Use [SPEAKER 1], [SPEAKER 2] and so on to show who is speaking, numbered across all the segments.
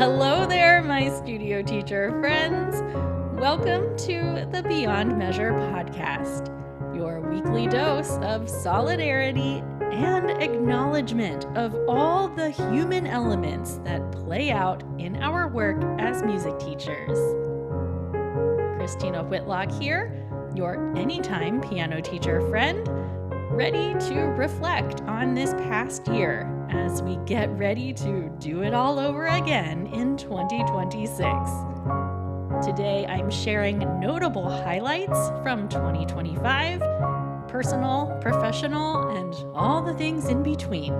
[SPEAKER 1] Hello there, my studio teacher friends. Welcome to the Beyond Measure podcast, your weekly dose of solidarity and acknowledgement of all the human elements that play out in our work as music teachers. Christina Whitlock here, your anytime piano teacher friend, ready to reflect on this past year as we get ready to do it all over again in 2026. Today, I'm sharing notable highlights from 2025, personal, professional, and all the things in between.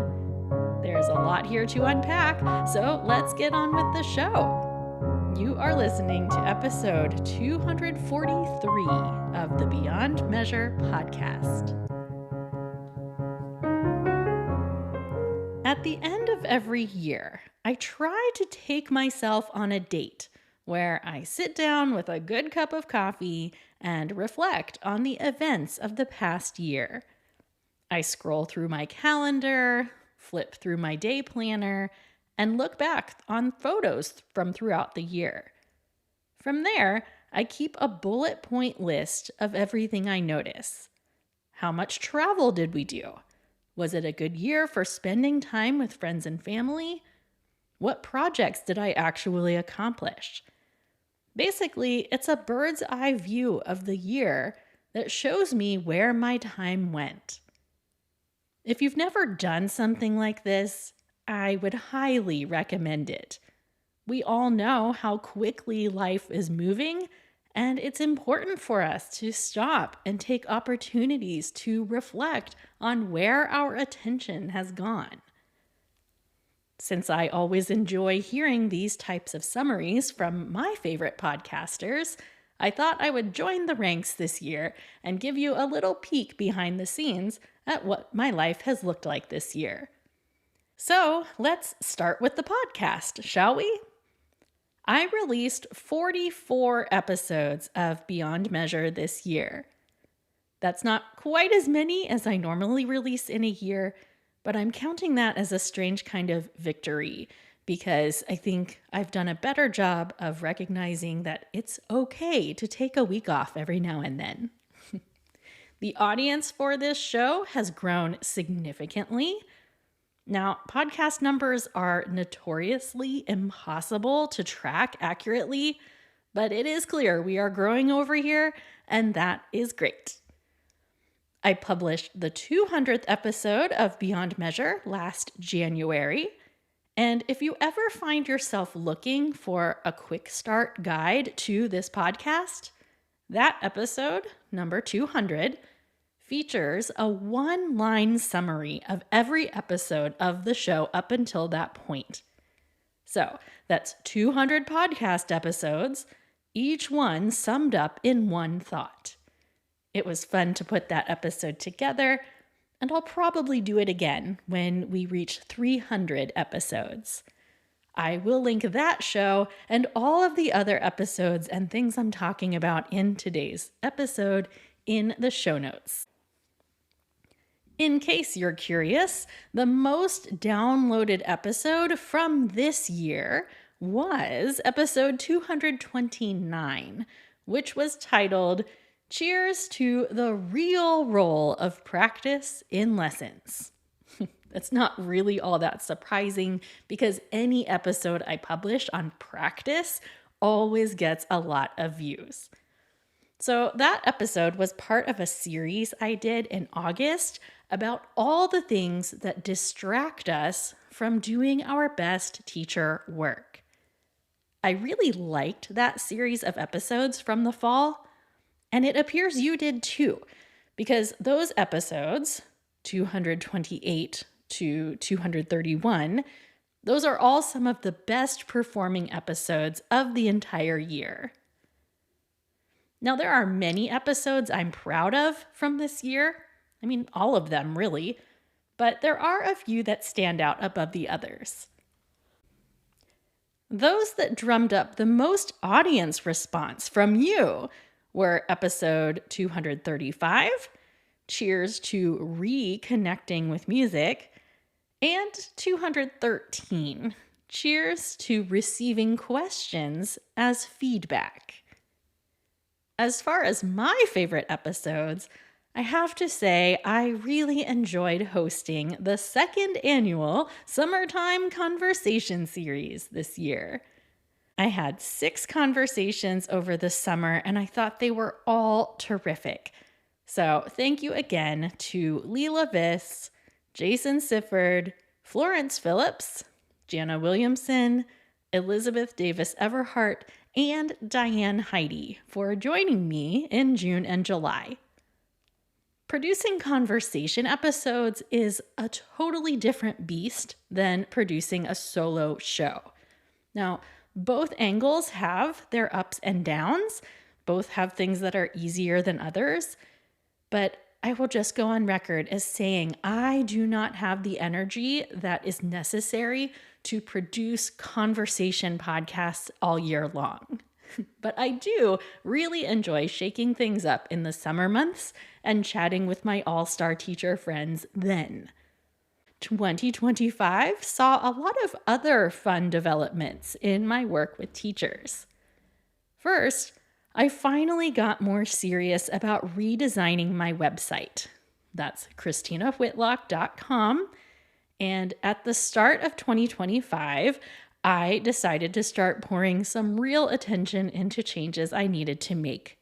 [SPEAKER 1] There's a lot here to unpack, so let's get on with the show. You are listening to episode 243 of the Beyond Measure podcast. At the end of every year, I try to take myself on a date where I sit down with a good cup of coffee and reflect on the events of the past year. I scroll through my calendar, flip through my day planner, and look back on photos from throughout the year. From there, I keep a bullet point list of everything I notice. How much travel did we do? Was it a good year for spending time with friends and family? What projects did I actually accomplish? Basically, it's a bird's eye view of the year that shows me where my time went. If you've never done something like this, I would highly recommend it. We all know how quickly life is moving, and it's important for us to stop and take opportunities to reflect on where our attention has gone. Since I always enjoy hearing these types of summaries from my favorite podcasters, I thought I would join the ranks this year and give you a little peek behind the scenes at what my life has looked like this year. So let's start with the podcast, shall we? I released 44 episodes of Beyond Measure this year. That's not quite as many as I normally release in a year, but I'm counting that as a strange kind of victory because I think I've done a better job of recognizing that it's okay to take a week off every now and then. The audience for this show has grown significantly. Now, podcast numbers are notoriously impossible to track accurately, but it is clear we are growing over here, and that is great. I published the 200th episode of Beyond Measure last January, and if you ever find yourself looking for a quick start guide to this podcast, that episode, number 200, features a one-line summary of every episode of the show up until that point. So that's 200 podcast episodes, each one summed up in one thought. It was fun to put that episode together, and I'll probably do it again when we reach 300 episodes. I will link that show and all of the other episodes and things I'm talking about in today's episode in the show notes. In case you're curious, the most downloaded episode from this year was episode 229, which was titled, Cheers to the Real Role of Practice in Lessons. That's not really all that surprising because any episode I publish on practice always gets a lot of views. So that episode was part of a series I did in August about all the things that distract us from doing our best teacher work. I really liked that series of episodes from the fall, and it appears you did too, because those episodes, 228 to 231, those are all some of the best performing episodes of the entire year. Now, there are many episodes I'm proud of from this year. I mean, all of them, really. But there are a few that stand out above the others. Those that drummed up the most audience response from you were episode 235, Cheers to Reconnecting with Music, and 213, cheers to receiving questions as feedback. As far as my favorite episodes, I have to say I really enjoyed hosting the second annual Summertime Conversation Series this year. I had 6 conversations over the summer, and I thought they were all terrific. So thank you again to Leela Viss, Jason Sifford, Florence Phillips, Jana Williamson, Elizabeth Davis Everhart, and Diane Heidi for joining me in June and July. Producing conversation episodes is a totally different beast than producing a solo show. Now, both angles have their ups and downs. Both have things that are easier than others. But I will just go on record as saying I do not have the energy that is necessary to produce conversation podcasts all year long. But I do really enjoy shaking things up in the summer months and chatting with my all-star teacher friends then. 2025 saw a lot of other fun developments in my work with teachers. First, I finally got more serious about redesigning my website. That's ChristinaWhitlock.com. And at the start of 2025, I decided to start pouring some real attention into changes I needed to make.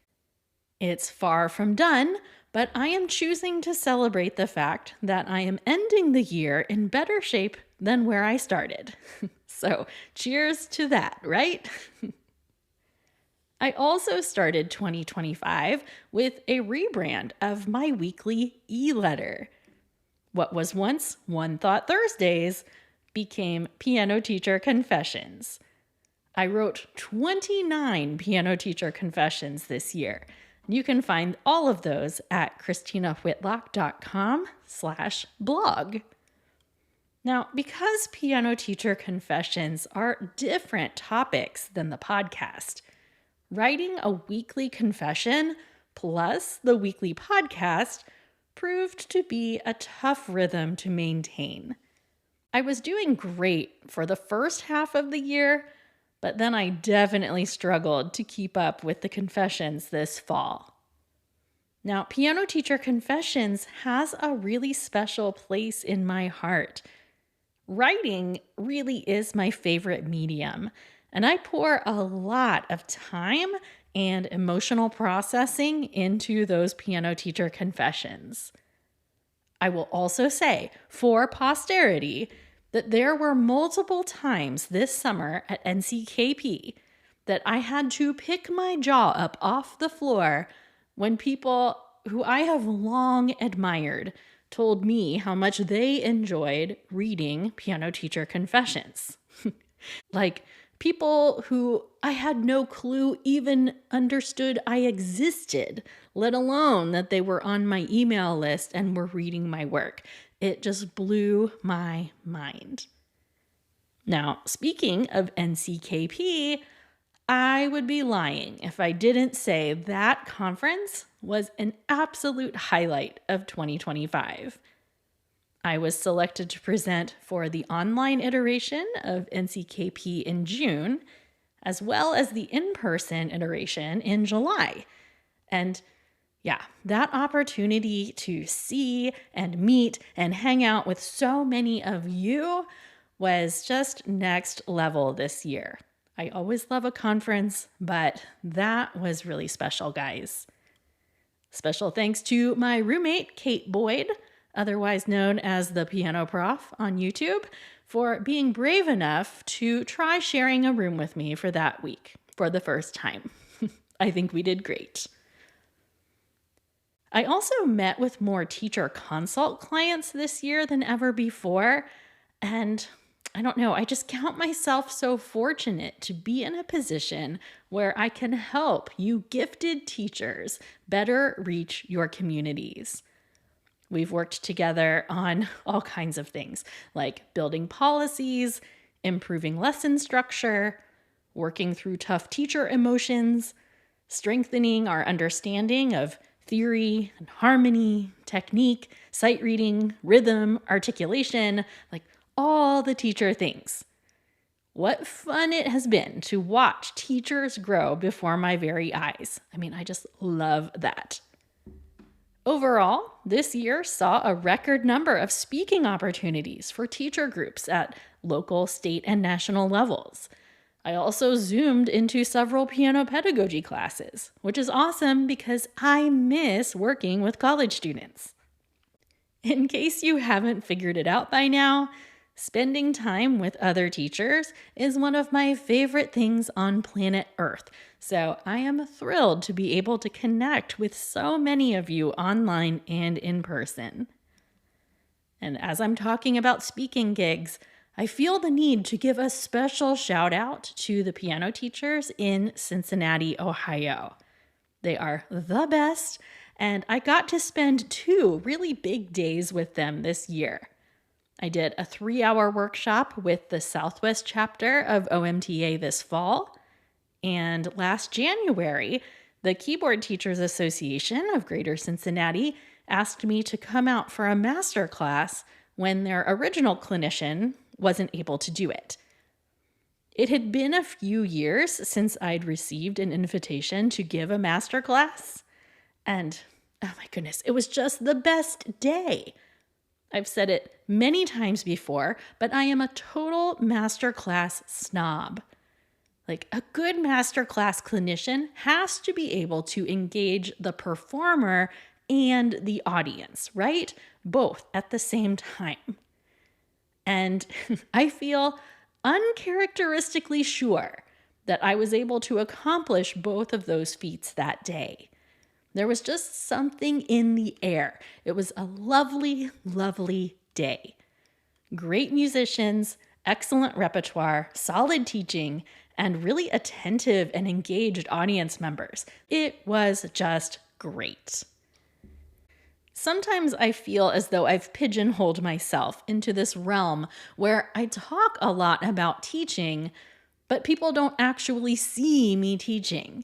[SPEAKER 1] It's far from done, but I am choosing to celebrate the fact that I am ending the year in better shape than where I started. So cheers to that, right? I also started 2025 with a rebrand of my weekly e-letter. What was once One Thought Thursdays became Piano Teacher Confessions. I wrote 29 piano teacher confessions this year. You can find all of those at ChristinaWhitlock.com/blog. Now, because piano teacher confessions are different topics than the podcast, writing a weekly confession plus the weekly podcast proved to be a tough rhythm to maintain. I was doing great for the first half of the year, but then I definitely struggled to keep up with the confessions this fall. Now, Piano Teacher Confessions has a really special place in my heart. Writing really is my favorite medium, and I pour a lot of time and emotional processing into those Piano Teacher Confessions. I will also say, for posterity, that there were multiple times this summer at NCKP that I had to pick my jaw up off the floor when people who I have long admired told me how much they enjoyed reading Piano Teacher Confessions. Like people who I had no clue even understood I existed, let alone that they were on my email list and were reading my work. It just blew my mind. Now, speaking of NCKP, I would be lying if I didn't say that conference was an absolute highlight of 2025. I was selected to present for the online iteration of NCKP in June, as well as the in-person iteration in July. And yeah, that opportunity to see and meet and hang out with so many of you was just next level this year. I always love a conference, but that was really special, guys. Special thanks to my roommate, Kate Boyd, otherwise known as the Piano Prof on YouTube, for being brave enough to try sharing a room with me for that week for the first time. I think we did great. I also met with more teacher consult clients this year than ever before, and I don't know, I just count myself so fortunate to be in a position where I can help you gifted teachers better reach your communities. We've worked together on all kinds of things, like building policies, improving lesson structure, working through tough teacher emotions, strengthening our understanding of theory and harmony, technique, sight reading, rhythm, articulation, like all the teacher things. What fun it has been to watch teachers grow before my very eyes. I mean, I just love that. Overall, this year saw a record number of speaking opportunities for teacher groups at local, state, and national levels. I also zoomed into several piano pedagogy classes, which is awesome because I miss working with college students. In case you haven't figured it out by now, spending time with other teachers is one of my favorite things on planet Earth. So I am thrilled to be able to connect with so many of you online and in person. And as I'm talking about speaking gigs, I feel the need to give a special shout out to the piano teachers in Cincinnati, Ohio. They are the best, and I got to spend 2 really big days with them this year. I did a 3-hour workshop with the Southwest chapter of OMTA this fall, and last January, the Keyboard Teachers Association of Greater Cincinnati asked me to come out for a master class when their original clinician wasn't able to do it. It had been a few years since I'd received an invitation to give a master class, and oh my goodness, it was just the best day. I've said it many times before, but I am a total masterclass snob. Like, a good masterclass clinician has to be able to engage the performer and the audience, right? Both at the same time. And I feel uncharacteristically sure that I was able to accomplish both of those feats that day. There was just something in the air. It was a lovely, lovely day. Great musicians, excellent repertoire, solid teaching, and really attentive and engaged audience members. It was just great. Sometimes I feel as though I've pigeonholed myself into this realm where I talk a lot about teaching, but people don't actually see me teaching.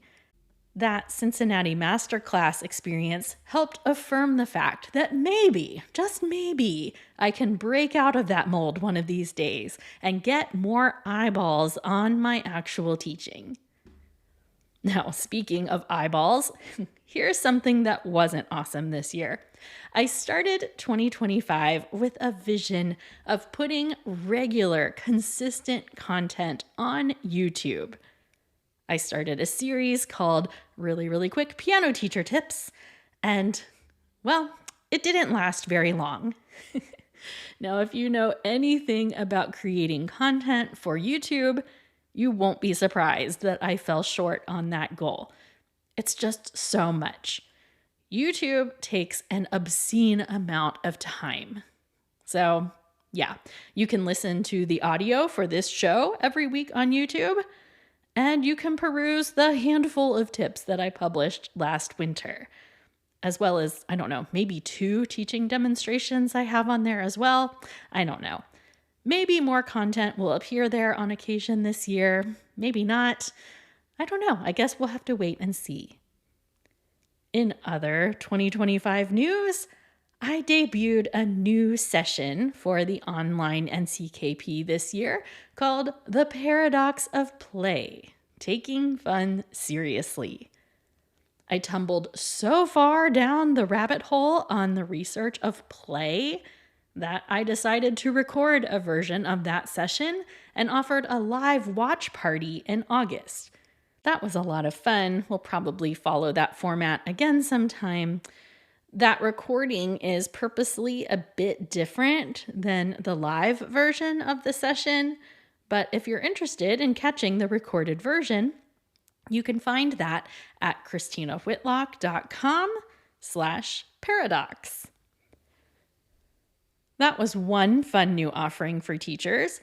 [SPEAKER 1] That Cincinnati Masterclass experience helped affirm the fact that maybe, just maybe, I can break out of that mold one of these days and get more eyeballs on my actual teaching. Now, speaking of eyeballs, here's something that wasn't awesome this year. I started 2025 with a vision of putting regular, consistent content on YouTube. I started a series called Really, Really Quick Piano Teacher Tips, and, well, it didn't last very long. Now, if you know anything about creating content for YouTube, you won't be surprised that I fell short on that goal. It's just so much. YouTube takes an obscene amount of time. So, yeah, you can listen to the audio for this show every week on YouTube, and you can peruse the handful of tips that I published last winter, as well as, I don't know, maybe 2 teaching demonstrations I have on there as well. I don't know. Maybe more content will appear there on occasion this year. Maybe not. I don't know. I guess we'll have to wait and see. In other 2025 news, I debuted a new session for the online NCKP this year called The Paradox of Play, Taking Fun Seriously. I tumbled so far down the rabbit hole on the research of play that I decided to record a version of that session and offered a live watch party in August. That was a lot of fun. We'll probably follow that format again sometime. That recording is purposely a bit different than the live version of the session, but if you're interested in catching the recorded version, you can find that at christinawhitlock.com/paradox. That was one fun new offering for teachers,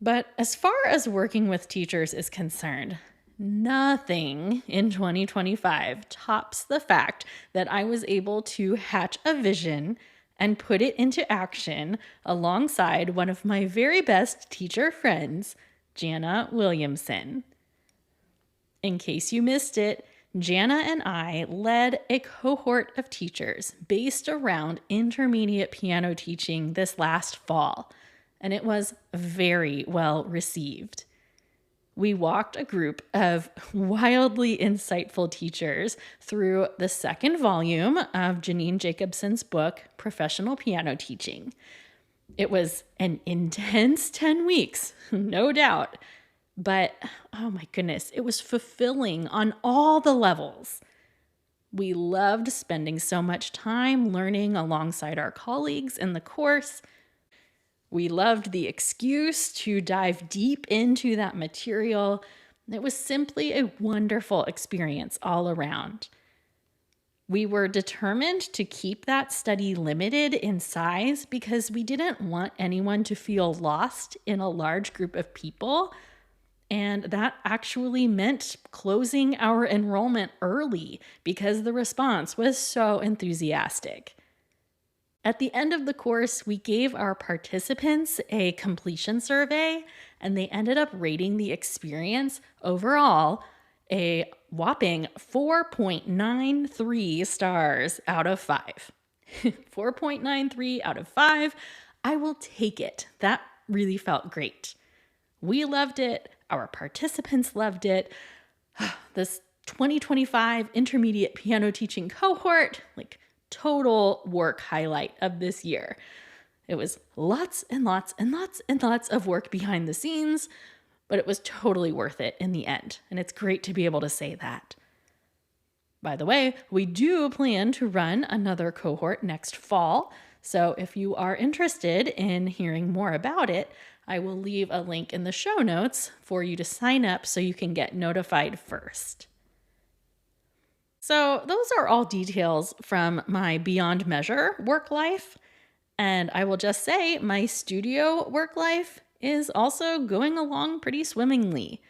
[SPEAKER 1] but as far as working with teachers is concerned, nothing in 2025 tops the fact that I was able to hatch a vision and put it into action alongside one of my very best teacher friends, Jana Williamson. In case you missed it, Jana and I led a cohort of teachers based around intermediate piano teaching this last fall, and it was very well received. We walked a group of wildly insightful teachers through the second volume of Janine Jacobson's book, Professional Piano Teaching. It was an intense 10 weeks, no doubt. But, oh my goodness, it was fulfilling on all the levels. We loved spending so much time learning alongside our colleagues in the course. We loved the excuse to dive deep into that material. It was simply a wonderful experience all around. We were determined to keep that study limited in size because we didn't want anyone to feel lost in a large group of people. And that actually meant closing our enrollment early because the response was so enthusiastic. At the end of the course, we gave our participants a completion survey, and they ended up rating the experience overall a whopping 4.93 stars out of 5. 4.93 out of 5. I will take it. That really felt great. We loved it. Our participants loved it. This 2025 intermediate piano teaching cohort, total work highlight of this year. It was lots and lots and lots and lots of work behind the scenes, but it was totally worth it in the end. And it's great to be able to say that. By the way, we do plan to run another cohort next fall. So if you are interested in hearing more about it, I will leave a link in the show notes for you to sign up so you can get notified first. So those are all details from my beyond measure work life. And I will just say my studio work life is also going along pretty swimmingly.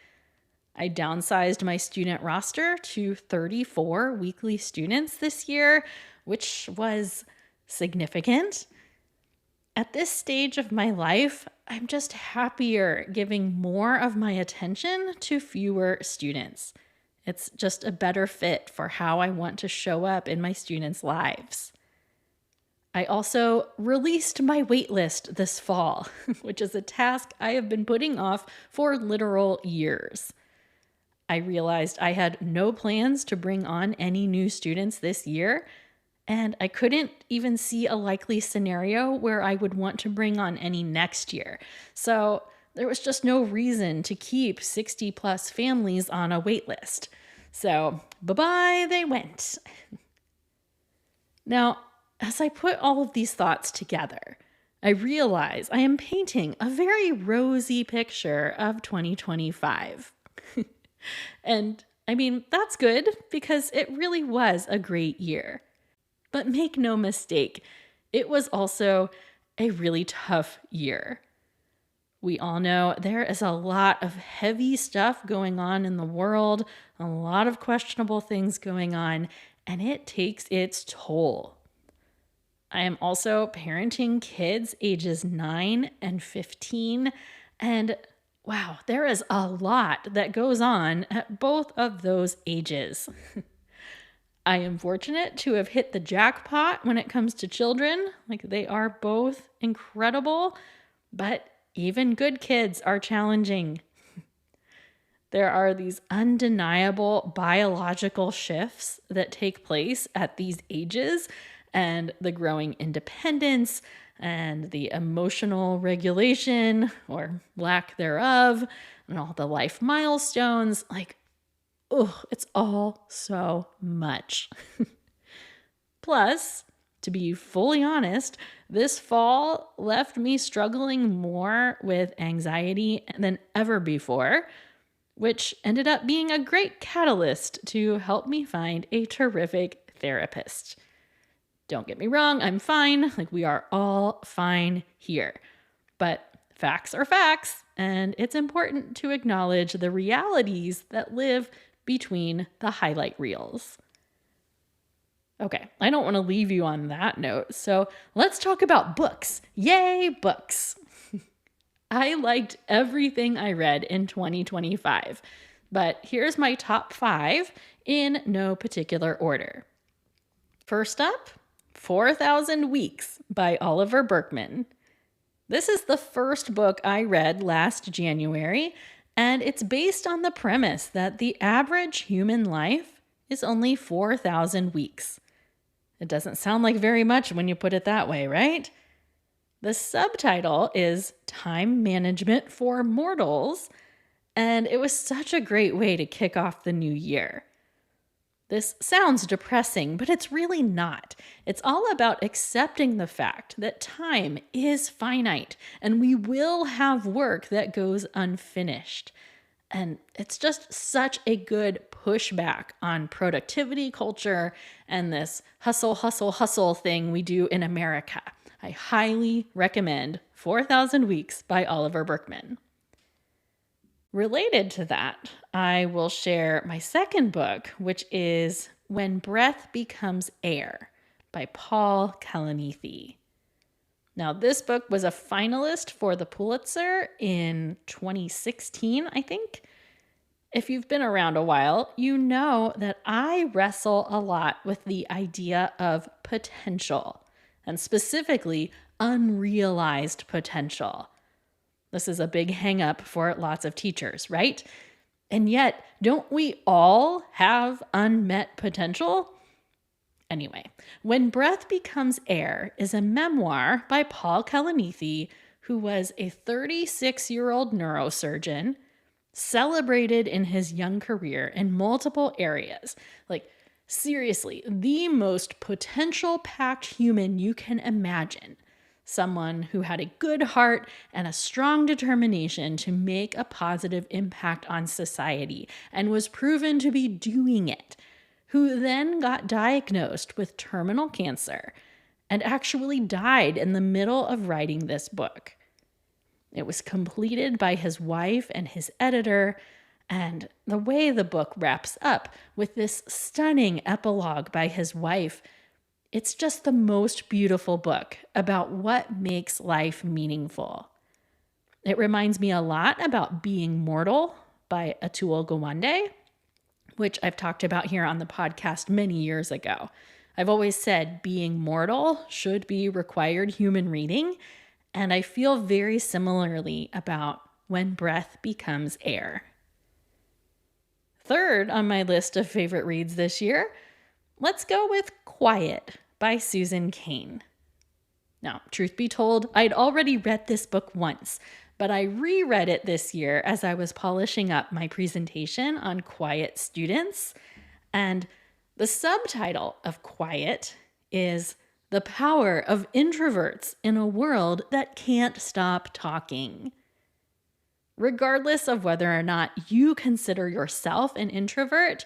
[SPEAKER 1] I downsized my student roster to 34 weekly students this year, which was significant. At this stage of my life, I'm just happier giving more of my attention to fewer students. It's just a better fit for how I want to show up in my students' lives. I also released my waitlist this fall, which is a task I have been putting off for literal years. I realized I had no plans to bring on any new students this year, and I couldn't even see a likely scenario where I would want to bring on any next year. So there was just no reason to keep 60 plus families on a wait list. So bye-bye, they went. Now, as I put all of these thoughts together, I realize I am painting a very rosy picture of 2025. And I mean, that's good because it really was a great year. But make no mistake, it was also a really tough year. We all know there is a lot of heavy stuff going on in the world, a lot of questionable things going on, and it takes its toll. I am also parenting kids ages 9 and 15, and wow, there is a lot that goes on at both of those ages. I am fortunate to have hit the jackpot when it comes to children. They are both incredible, but even good kids are challenging. There are these undeniable biological shifts that take place at these ages, and the growing independence and the emotional regulation or lack thereof, and all the life milestones. It's all so much. Plus, to be fully honest, this fall left me struggling more with anxiety than ever before, which ended up being a great catalyst to help me find a terrific therapist. Don't get me wrong, I'm fine. We are all fine here. But facts are facts, and it's important to acknowledge the realities that live between the highlight reels. Okay, I don't want to leave you on that note, so let's talk about books. Yay, books! I liked everything I read in 2025, but here's my top 5 in no particular order. First up, 4,000 Weeks by Oliver Burkeman. This is the first book I read last January, And it's based on the premise that the average human life is only 4,000 weeks. It doesn't sound like very much when you put it that way, right? The subtitle is Time Management for Mortals, and it was such a great way to kick off the new year. This sounds depressing, but it's really not. It's all about accepting the fact that time is finite and we will have work that goes unfinished. And it's just such a good pushback on productivity culture and this hustle, hustle, hustle thing we do in America. I highly recommend 4,000 Weeks by Oliver Burkeman. Related to that, I will share my second book, which is When Breath Becomes Air by Paul Kalanithi. Now, this book was a finalist for the Pulitzer in 2016, I think. If you've been around a while, you know that I wrestle a lot with the idea of potential, and specifically unrealized potential. This is a big hang up for lots of teachers, right? And yet, don't we all have unmet potential? Anyway, When Breath Becomes Air is a memoir by Paul Kalanithi, who was a 36-year-old neurosurgeon, celebrated in his young career in multiple areas. Like, seriously, the most potential-packed human you can imagine. Someone who had a good heart and a strong determination to make a positive impact on society and was proven to be doing it, who then got diagnosed with terminal cancer and actually died in the middle of writing this book. It was completed by his wife and his editor, and the way the book wraps up with this stunning epilogue by his wife, it's just the most beautiful book about what makes life meaningful. It reminds me a lot about Being Mortal by Atul Gawande, which I've talked about here on the podcast many years ago. I've always said Being Mortal should be required human reading, and I feel very similarly about When Breath Becomes Air. Third on my list of favorite reads this year, let's go with Quiet by Susan Cain. Now, truth be told, I'd already read this book once, but I reread it this year as I was polishing up my presentation on quiet students. And the subtitle of Quiet is The Power of Introverts in a World That Can't Stop Talking. Regardless of whether or not you consider yourself an introvert,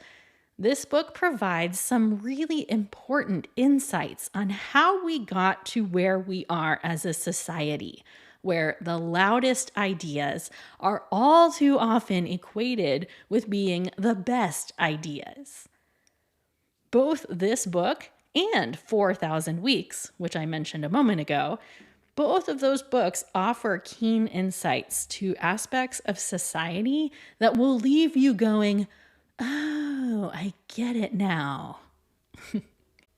[SPEAKER 1] this book provides some really important insights on how we got to where we are as a society, where the loudest ideas are all too often equated with being the best ideas. Both this book and 4,000 Weeks, which I mentioned a moment ago, both of those books offer keen insights to aspects of society that will leave you going, oh, I get it now.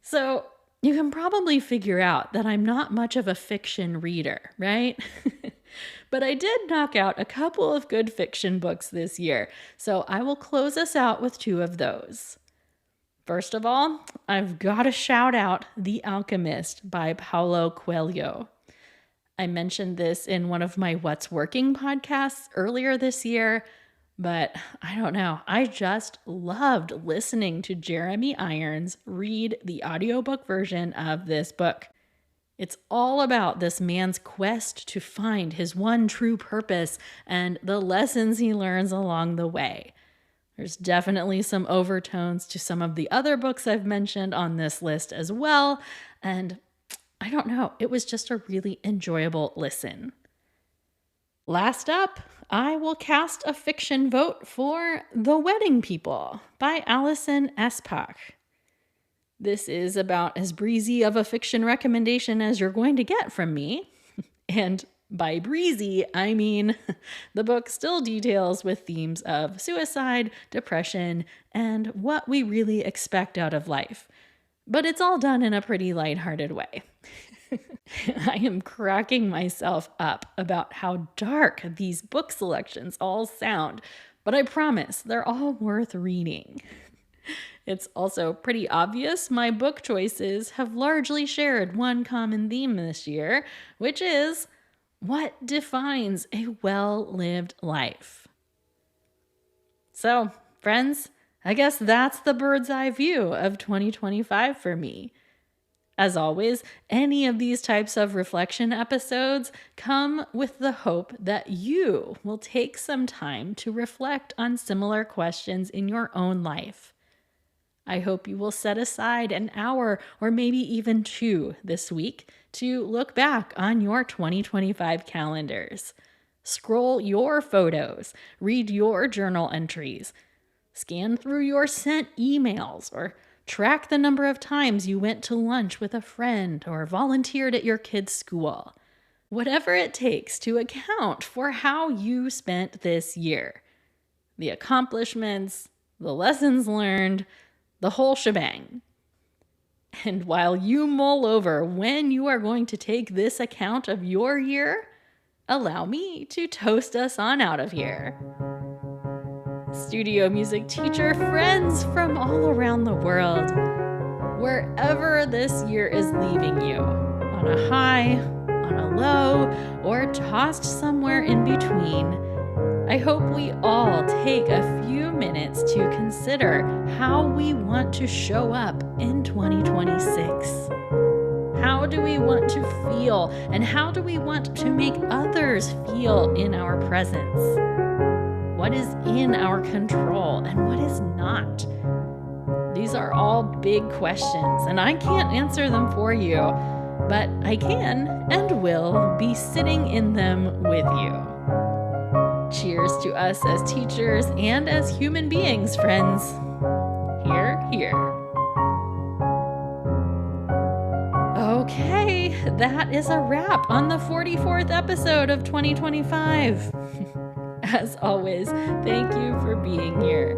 [SPEAKER 1] So you can probably figure out that I'm not much of a fiction reader, right? But I did knock out a couple of good fiction books this year, so I will close us out with two of those. First of all, I've got to shout out The Alchemist by Paulo Coelho. I mentioned this in one of my What's Working podcasts earlier this year, but I don't know. I just loved listening to Jeremy Irons read the audiobook version of this book. It's all about this man's quest to find his one true purpose and the lessons he learns along the way. There's definitely some overtones to some of the other books I've mentioned on this list as well, and I don't know, it was just a really enjoyable listen. Last up, I will cast a fiction vote for The Wedding People by Alison Espach. This is about as breezy of a fiction recommendation as you're going to get from me. And by breezy, I mean the book still deals with themes of suicide, depression, and what we really expect out of life. But it's all done in a pretty lighthearted way. I am cracking myself up about how dark these book selections all sound, but I promise they're all worth reading. It's also pretty obvious my book choices have largely shared one common theme this year, which is what defines a well-lived life. So, friends, I guess that's the bird's eye view of 2025 for me. As always, any of these types of reflection episodes come with the hope that you will take some time to reflect on similar questions in your own life. I hope you will set aside an hour or maybe even 2 this week to look back on your 2025 calendars. Scroll your photos, read your journal entries, scan through your sent emails, or track the number of times you went to lunch with a friend or volunteered at your kid's school. Whatever it takes to account for how you spent this year. The accomplishments, the lessons learned, the whole shebang. And while you mull over when you are going to take this account of your year, allow me to toast us on out of here. Studio music teacher friends from all around the world, wherever this year is leaving you, on a high, on a low, or tossed somewhere in between, I hope we all take a few minutes to consider how we want to show up in 2026. How do we want to feel, and how do we want to make others feel in our presence? What is in our control and what is not? These are all big questions, and I can't answer them for you, but I can and will be sitting in them with you. Cheers to us as teachers and as human beings, friends. Hear, hear. Okay, that is a wrap on the 44th episode of 2025. As always, thank you for being here.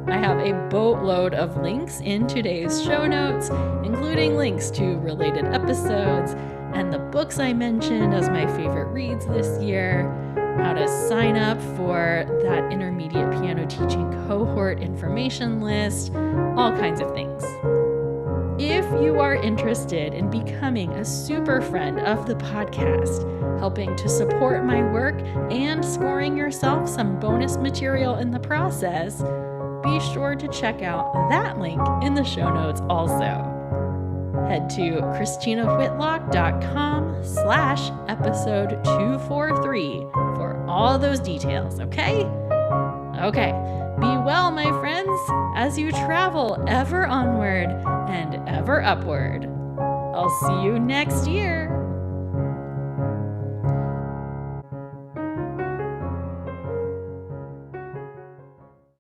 [SPEAKER 1] I have a boatload of links in today's show notes, including links to related episodes and the books I mentioned as my favorite reads this year, how to sign up for that intermediate piano teaching cohort information list, all kinds of things. If you are interested in becoming a super friend of the podcast, helping to support my work and scoring yourself some bonus material in the process, be sure to check out that link in the show notes also. Head to ChristinaWhitlock.com/episode 243 for all those details, okay? Okay, be well, my friends, as you travel ever onward and ever upward. I'll see you next year.